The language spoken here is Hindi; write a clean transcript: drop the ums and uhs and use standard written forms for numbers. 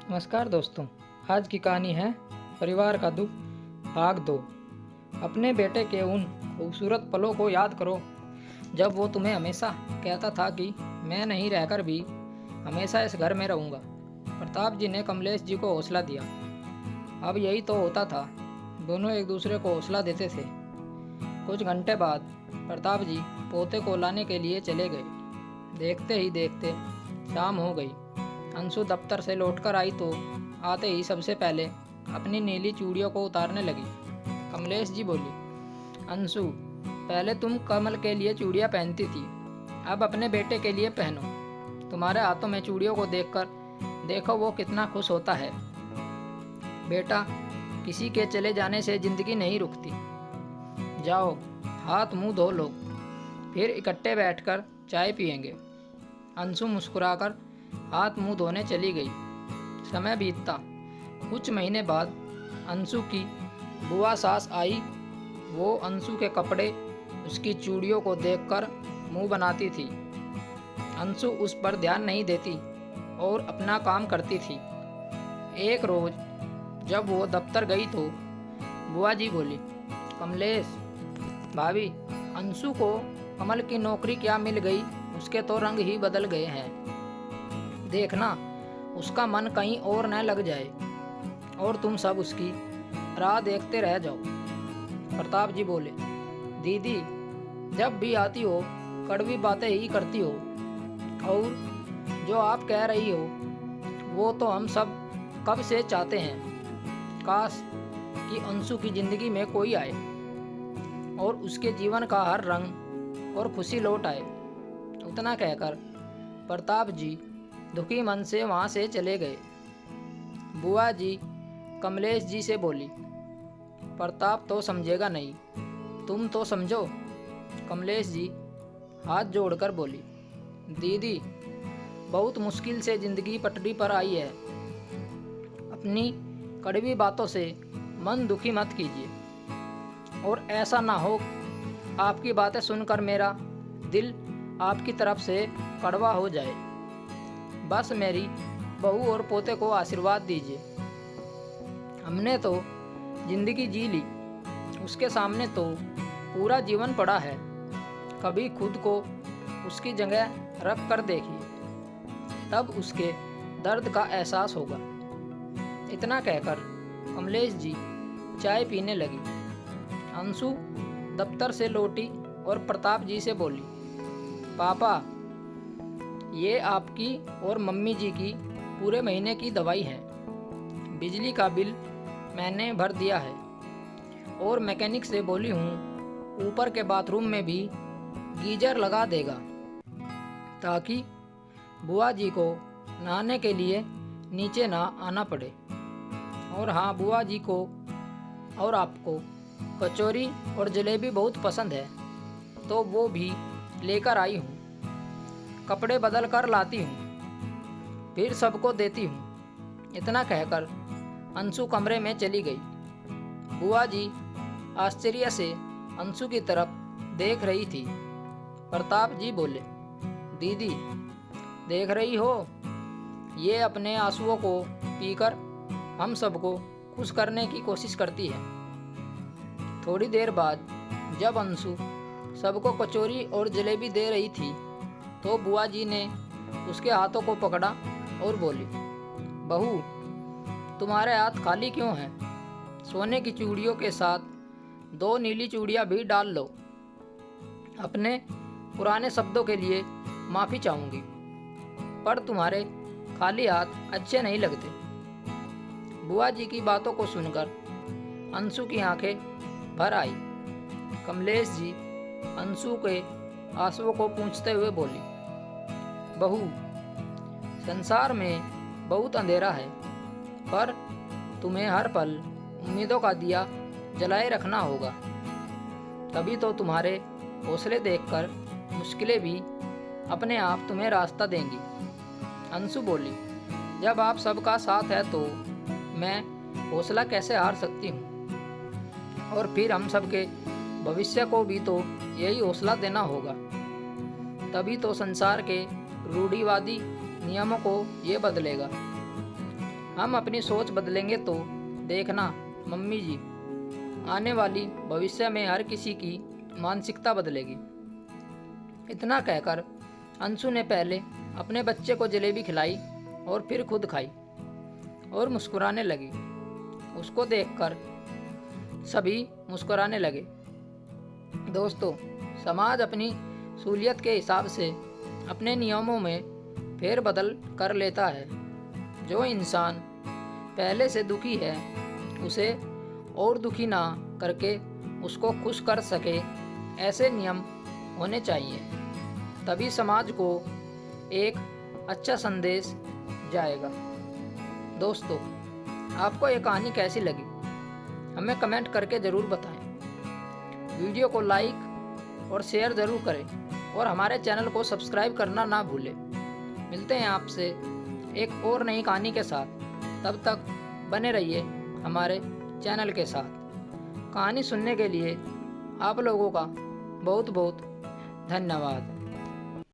नमस्कार दोस्तों। आज की कहानी है परिवार का दुख भाग 2। अपने बेटे के उन खूबसूरत पलों को याद करो जब वो तुम्हें हमेशा कहता था कि मैं नहीं रहकर भी हमेशा इस घर में रहूँगा। प्रताप जी ने कमलेश जी को हौसला दिया। अब यही तो होता था, दोनों एक दूसरे को हौसला देते थे। कुछ घंटे बाद प्रताप जी पोते को लाने के लिए चले गए। देखते ही देखते शाम हो गई। अंशु दफ्तर से लौटकर आई तो आते ही सबसे पहले अपनी नीली चूड़ियों को उतारने लगी। कमलेश जी बोली, अंशु, पहले तुम कमल के लिए चूड़ियाँ पहनती थी, अब अपने बेटे के लिए पहनो। तुम्हारे हाथों में चूड़ियों को देखकर देखो वो कितना खुश होता है। बेटा, किसी के चले जाने से जिंदगी नहीं रुकती। जाओ, हाथ मुंह धो लो, फिर इकट्ठे बैठकर चाय पियेंगे। अंशु मुस्कुराकर हाथ मुंह धोने चली गई। समय बीतता। कुछ महीने बाद अंशु की बुआ सास आई। वो अंशु के कपड़े, उसकी चूड़ियों को देखकर मुंह बनाती थी। अंशु उस पर ध्यान नहीं देती और अपना काम करती थी। एक रोज जब वो दफ्तर गई तो बुआ जी बोली, कमलेश भाभी, अंशु को कमल की नौकरी क्या मिल गई, उसके तो रंग ही बदल गए हैं। देखना उसका मन कहीं और न लग जाए और तुम सब उसकी राह देखते रह जाओ। प्रताप जी बोले, दीदी जब भी आती हो कड़वी बातें ही करती हो, और जो आप कह रही हो वो तो हम सब कब से चाहते हैं। काश कि अंशु की जिंदगी में कोई आए और उसके जीवन का हर रंग और खुशी लौट आए। उतना कहकर प्रताप जी दुखी मन से वहाँ से चले गए। बुआ जी कमलेश जी से बोली, प्रताप तो समझेगा नहीं, तुम तो समझो। कमलेश जी हाथ जोड़कर बोली, दीदी बहुत मुश्किल से जिंदगी पटरी पर आई है। अपनी कड़वी बातों से मन दुखी मत कीजिए और ऐसा ना हो आपकी बातें सुनकर मेरा दिल आपकी तरफ से कड़वा हो जाए। बस मेरी बहू और पोते को आशीर्वाद दीजिए। हमने तो जिंदगी जी ली, उसके सामने तो पूरा जीवन पड़ा है। कभी खुद को उसकी जगह रख कर देखिए, तब उसके दर्द का एहसास होगा। इतना कहकर कमलेश जी चाय पीने लगी। अंशु दफ्तर से लौटी और प्रताप जी से बोली, पापा, ये आपकी और मम्मी जी की पूरे महीने की दवाई है। बिजली का बिल मैंने भर दिया है और मैकेनिक से बोली हूँ ऊपर के बाथरूम में भी गीजर लगा देगा, ताकि बुआ जी को नहाने के लिए नीचे ना आना पड़े। और हाँ, बुआ जी को और आपको कचौरी और जलेबी बहुत पसंद है, तो वो भी लेकर आई हूँ। कपड़े बदल कर लाती हूँ, फिर सबको देती हूँ। इतना कहकर अंशु कमरे में चली गई। बुआ जी आश्चर्य से अंशु की तरफ देख रही थी। प्रताप जी बोले, दीदी देख रही हो, ये अपने आंसुओं को पीकर हम सबको खुश करने की कोशिश करती है। थोड़ी देर बाद जब अंशु सबको कचौरी और जलेबी दे रही थी तो बुआ जी ने उसके हाथों को पकड़ा और बोली, बहू, तुम्हारे हाथ खाली क्यों हैं? सोने की चूड़ियों के साथ 2 नीली चूड़ियाँ भी डाल लो। अपने पुराने शब्दों के लिए माफ़ी चाहूँगी, पर तुम्हारे खाली हाथ अच्छे नहीं लगते। बुआ जी की बातों को सुनकर अंशु की आंखें भर आई। कमलेश जी अंशु के आंसुओं को पूंछते हुए बोली, बहू, संसार में बहुत अंधेरा है, पर तुम्हें हर पल उम्मीदों का दिया जलाए रखना होगा। तभी तो तुम्हारे हौसले देखकर मुश्किलें भी अपने आप तुम्हें रास्ता देंगी। अंशु बोली, जब आप सबका साथ है तो मैं हौसला कैसे हार सकती हूँ। और फिर हम सबके भविष्य को भी तो यही हौसला देना होगा। तभी तो संसार के रूढ़िवादी नियमों को ये बदलेगा। हम अपनी सोच बदलेंगे तो देखना मम्मी जी, आने वाली भविष्य में हर किसी की मानसिकता बदलेगी। इतना कहकर अंशु ने पहले अपने बच्चे को जलेबी खिलाई और फिर खुद खाई और मुस्कुराने लगी। उसको देखकर सभी मुस्कुराने लगे। दोस्तों, समाज अपनी सहूलियत के हिसाब से अपने नियमों में फेरबदल कर लेता है। जो इंसान पहले से दुखी है उसे और दुखी ना करके उसको खुश कर सके, ऐसे नियम होने चाहिए। तभी समाज को एक अच्छा संदेश जाएगा। दोस्तों, आपको ये कहानी कैसी लगी हमें कमेंट करके ज़रूर बताएं। वीडियो को लाइक और शेयर ज़रूर करें और हमारे चैनल को सब्सक्राइब करना ना भूलें। मिलते हैं आपसे एक और नई कहानी के साथ। तब तक बने रहिए हमारे चैनल के साथ। कहानी सुनने के लिए आप लोगों का बहुत बहुत धन्यवाद।